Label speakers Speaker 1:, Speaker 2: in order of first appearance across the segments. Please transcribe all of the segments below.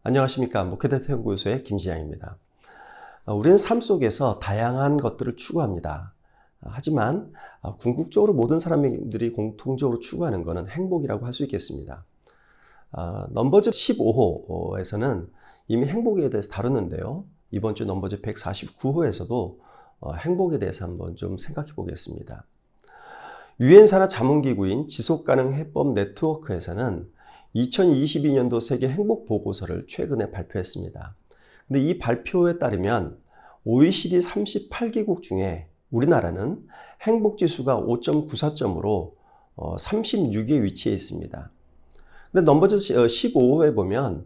Speaker 1: 안녕하십니까. 목회대타 연구소의 김지양입니다. 우리는 삶 속에서 다양한 것들을 추구합니다. 하지만 궁극적으로 모든 사람들이 공통적으로 추구하는 것은 행복이라고 할 수 있겠습니다. 넘버즈 15호에서는 이미 행복에 대해서 다루는데요. 이번 주 넘버즈 149호에서도 행복에 대해서 한번 좀 생각해 보겠습니다. 유엔 산하 자문기구인 지속가능 해법 네트워크에서는 2022년도 세계 행복 보고서를 최근에 발표했습니다. 근데 이 발표에 따르면 OECD 38개국 중에 우리나라는 행복 지수가 5.94점으로 36위에 위치해 있습니다. 근데 넘버즈 15호에 보면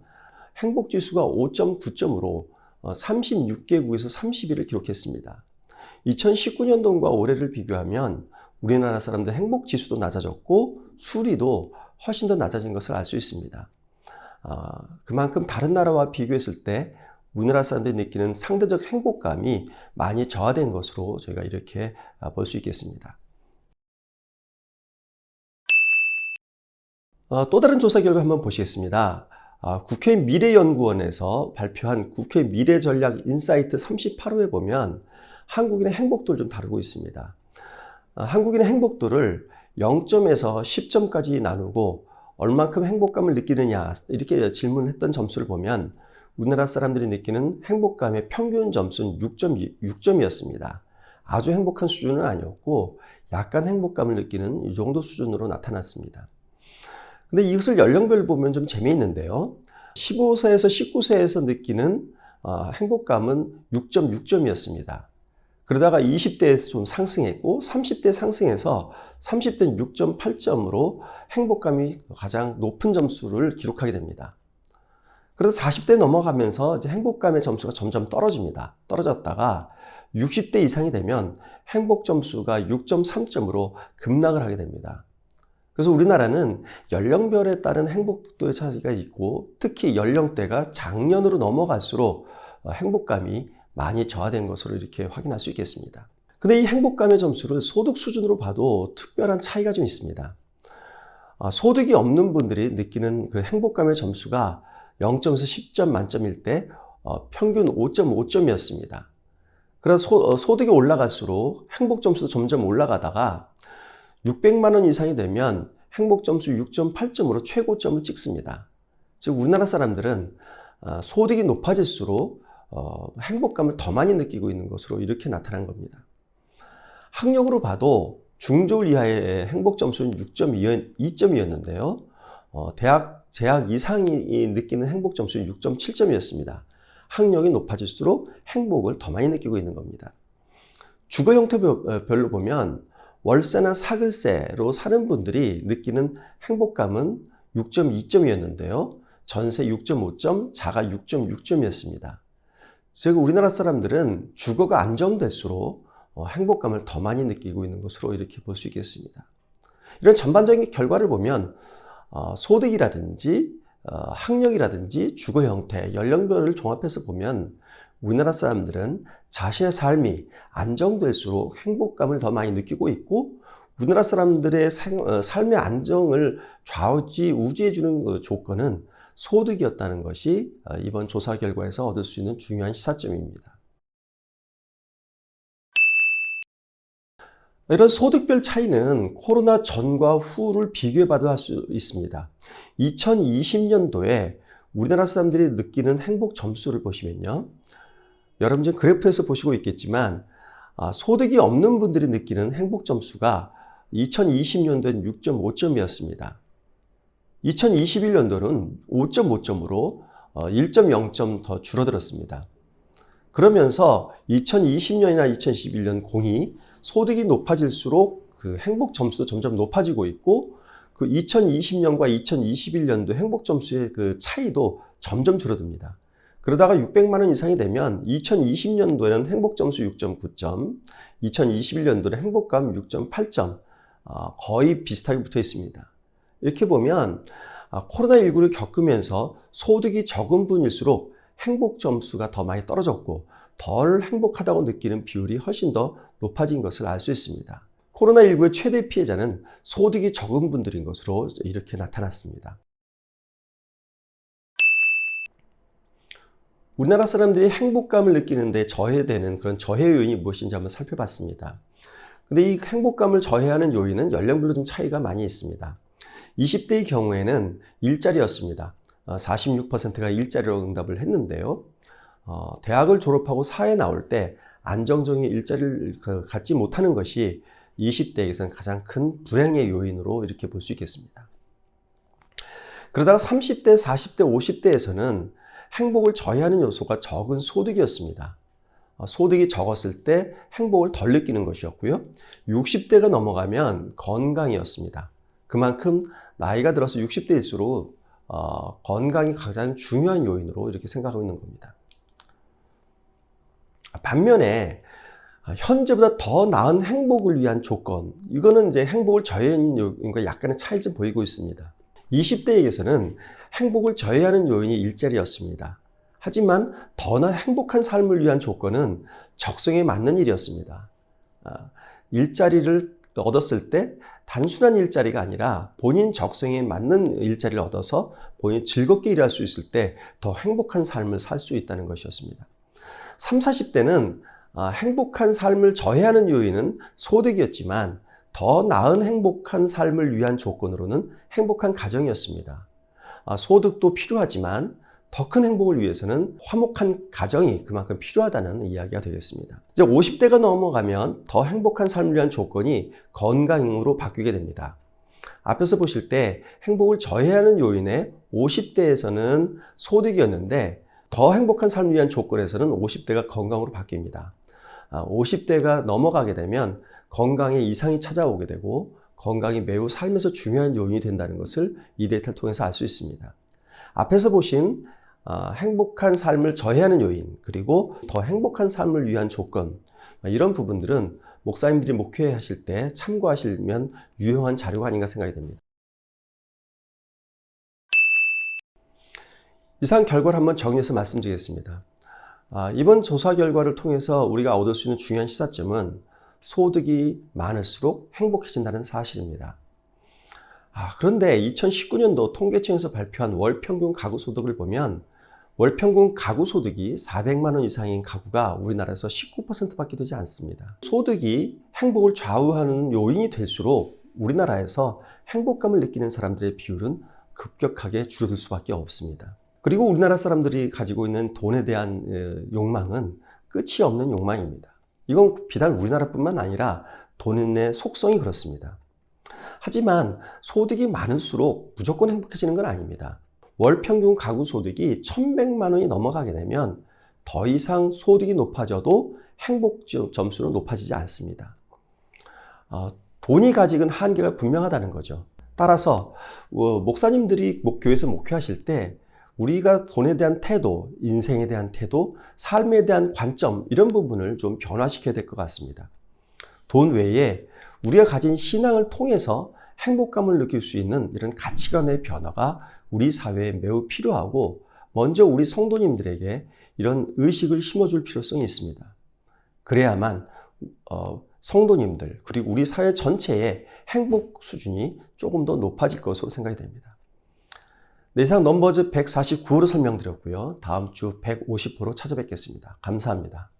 Speaker 1: 행복 지수가 5.9점으로 36개국에서 30위를 기록했습니다. 2019년도과 올해를 비교하면 우리나라 사람들 행복 지수도 낮아졌고 수리도 훨씬 더 낮아진 것을 알 수 있습니다. 그만큼 다른 나라와 비교했을 때 우리나라 사람들이 느끼는 상대적 행복감이 많이 저하된 것으로 저희가 이렇게 볼 수 있겠습니다. 또 다른 조사 결과 한번 보시겠습니다. 국회 미래연구원에서 발표한 국회 미래전략 인사이트 38호에 보면 한국인의 행복도를 좀 다루고 있습니다. 한국인의 행복도를 0점에서 10점까지 나누고 얼만큼 행복감을 느끼느냐 이렇게 질문했던 점수를 보면 우리나라 사람들이 느끼는 행복감의 평균 점수는 6점이었습니다. 아주 행복한 수준은 아니었고 약간 행복감을 느끼는 이 정도 수준으로 나타났습니다. 근데 이것을 연령별로 보면 좀 재미있는데요. 15세에서 19세에서 느끼는 행복감은 6.6점이었습니다. 그러다가 20대에서 좀 상승했고 30대 상승해서 30대는 6.8점으로 행복감이 가장 높은 점수를 기록하게 됩니다. 그래서 40대 넘어가면서 이제 행복감의 점수가 점점 떨어집니다. 떨어졌다가 60대 이상이 되면 행복 점수가 6.3점으로 급락을 하게 됩니다. 그래서 우리나라는 연령별에 따른 행복도의 차이가 있고 특히 연령대가 장년으로 넘어갈수록 행복감이 많이 저하된 것으로 이렇게 확인할 수 있겠습니다. 근데 이 행복감의 점수를 소득 수준으로 봐도 특별한 차이가 좀 있습니다. 소득이 없는 분들이 느끼는 그 행복감의 점수가 0점에서 10점 만점일 때 평균 5.5점이었습니다. 그래서 소득이 올라갈수록 행복 점수도 점점 올라가다가 600만 원 이상이 되면 행복 점수 6.8점으로 최고점을 찍습니다. 즉 우리나라 사람들은 소득이 높아질수록 행복감을 더 많이 느끼고 있는 것으로 이렇게 나타난 겁니다. 학력으로 봐도 중졸 이하의 행복 점수는 6.2점이었는데요. 재학 이상이 느끼는 행복 점수는 6.7점이었습니다. 학력이 높아질수록 행복을 더 많이 느끼고 있는 겁니다. 주거 형태별로 보면 월세나 사글세로 사는 분들이 느끼는 행복감은 6.2점이었는데요. 전세 6.5점, 자가 6.6점이었습니다. 즉 우리나라 사람들은 주거가 안정될수록 행복감을 더 많이 느끼고 있는 것으로 이렇게 볼 수 있겠습니다. 이런 전반적인 결과를 보면 소득이라든지 학력이라든지 주거 형태, 연령별을 종합해서 보면 우리나라 사람들은 자신의 삶이 안정될수록 행복감을 더 많이 느끼고 있고 우리나라 사람들의 삶의 안정을 좌우지우지해주는 그 조건은 소득이었다는 것이 이번 조사 결과에서 얻을 수 있는 중요한 시사점입니다. 이런 소득별 차이는 코로나 전과 후를 비교해봐도 할 수 있습니다. 2020년도에 우리나라 사람들이 느끼는 행복 점수를 보시면요. 여러분 지금 그래프에서 보시고 있겠지만 소득이 없는 분들이 느끼는 행복 점수가 2020년도엔 6.5점이었습니다. 2021년도는 5.5점으로 1.0점 더 줄어들었습니다. 그러면서 2020년이나 2021년 공이 소득이 높아질수록 그 행복 점수도 점점 높아지고 있고 그 2020년과 2021년도 행복 점수의 그 차이도 점점 줄어듭니다. 그러다가 600만 원 이상이 되면 2020년도에는 행복 점수 6.9점, 2021년도는 행복감 6.8점, 거의 비슷하게 붙어 있습니다. 이렇게 보면 코로나19를 겪으면서 소득이 적은 분일수록 행복 점수가 더 많이 떨어졌고 덜 행복하다고 느끼는 비율이 훨씬 더 높아진 것을 알 수 있습니다. 코로나19의 최대 피해자는 소득이 적은 분들인 것으로 이렇게 나타났습니다. 우리나라 사람들이 행복감을 느끼는데 저해되는 그런 저해 요인이 무엇인지 한번 살펴봤습니다. 근데 이 행복감을 저해하는 요인은 연령별로 좀 차이가 많이 있습니다. 20대의 경우에는 일자리였습니다. 46%가 일자리로 응답을 했는데요. 대학을 졸업하고 사회에 나올 때 안정적인 일자리를 갖지 못하는 것이 20대에서는 가장 큰 불행의 요인으로 이렇게 볼 수 있겠습니다. 그러다가 30대, 40대, 50대에서는 행복을 저해하는 요소가 적은 소득이었습니다. 소득이 적었을 때 행복을 덜 느끼는 것이었고요. 60대가 넘어가면 건강이었습니다. 그만큼 나이가 들어서 60대일수록 건강이 가장 중요한 요인으로 이렇게 생각하고 있는 겁니다. 반면에 현재보다 더 나은 행복을 위한 조건, 이거는 이제 행복을 저해하는 요인과 약간의 차이를 좀 보이고 있습니다. 20대에게서는 행복을 저해하는 요인이 일자리였습니다. 하지만 더나 행복한 삶을 위한 조건은 적성에 맞는 일이었습니다. 일자리를 얻었을 때 단순한 일자리가 아니라 본인 적성에 맞는 일자리를 얻어서 본인이 즐겁게 일할 수 있을 때 더 행복한 삶을 살 수 있다는 것이었습니다. 30, 40대는 행복한 삶을 저해하는 요인은 소득이었지만 더 나은 행복한 삶을 위한 조건으로는 행복한 가정이었습니다. 소득도 필요하지만 더 큰 행복을 위해서는 화목한 가정이 그만큼 필요하다는 이야기가 되겠습니다. 이제 50대가 넘어가면 더 행복한 삶을 위한 조건이 건강으로 바뀌게 됩니다. 앞에서 보실 때 행복을 저해하는 요인에 50대에서는 소득이었는데 더 행복한 삶을 위한 조건에서는 50대가 건강으로 바뀝니다. 50대가 넘어가게 되면 건강에 이상이 찾아오게 되고 건강이 매우 삶에서 중요한 요인이 된다는 것을 이 데이터를 통해서 알 수 있습니다. 앞에서 보신 행복한 삶을 저해하는 요인, 그리고 더 행복한 삶을 위한 조건, 이런 부분들은 목사님들이 목회하실 때 참고하시면 유용한 자료가 아닌가 생각이 됩니다. 이상 결과를 한번 정리해서 말씀드리겠습니다. 이번 조사 결과를 통해서 우리가 얻을 수 있는 중요한 시사점은 소득이 많을수록 행복해진다는 사실입니다. 그런데 2019년도 통계청에서 발표한 월평균 가구소득을 보면 월평균 가구소득이 400만 원 이상인 가구가 우리나라에서 19%밖에 되지 않습니다. 소득이 행복을 좌우하는 요인이 될수록 우리나라에서 행복감을 느끼는 사람들의 비율은 급격하게 줄어들 수밖에 없습니다. 그리고 우리나라 사람들이 가지고 있는 돈에 대한 욕망은 끝이 없는 욕망입니다. 이건 비단 우리나라뿐만 아니라 돈의 속성이 그렇습니다. 하지만 소득이 많을수록 무조건 행복해지는 건 아닙니다. 월 평균 가구 소득이 1,100만 원이 넘어가게 되면 더 이상 소득이 높아져도 행복 점수는 높아지지 않습니다. 돈이 가지는 한계가 분명하다는 거죠. 따라서 목사님들이 교회에서 목회하실 때 우리가 돈에 대한 태도, 인생에 대한 태도, 삶에 대한 관점, 이런 부분을 좀 변화시켜야 될 것 같습니다. 돈 외에 우리가 가진 신앙을 통해서 행복감을 느낄 수 있는 이런 가치관의 변화가 우리 사회에 매우 필요하고, 먼저 우리 성도님들에게 이런 의식을 심어줄 필요성이 있습니다. 그래야만 성도님들 그리고 우리 사회 전체의 행복 수준이 조금 더 높아질 것으로 생각이 됩니다. 네, 이상 넘버즈 149호로 설명드렸고요. 다음 주 150호로 찾아뵙겠습니다. 감사합니다.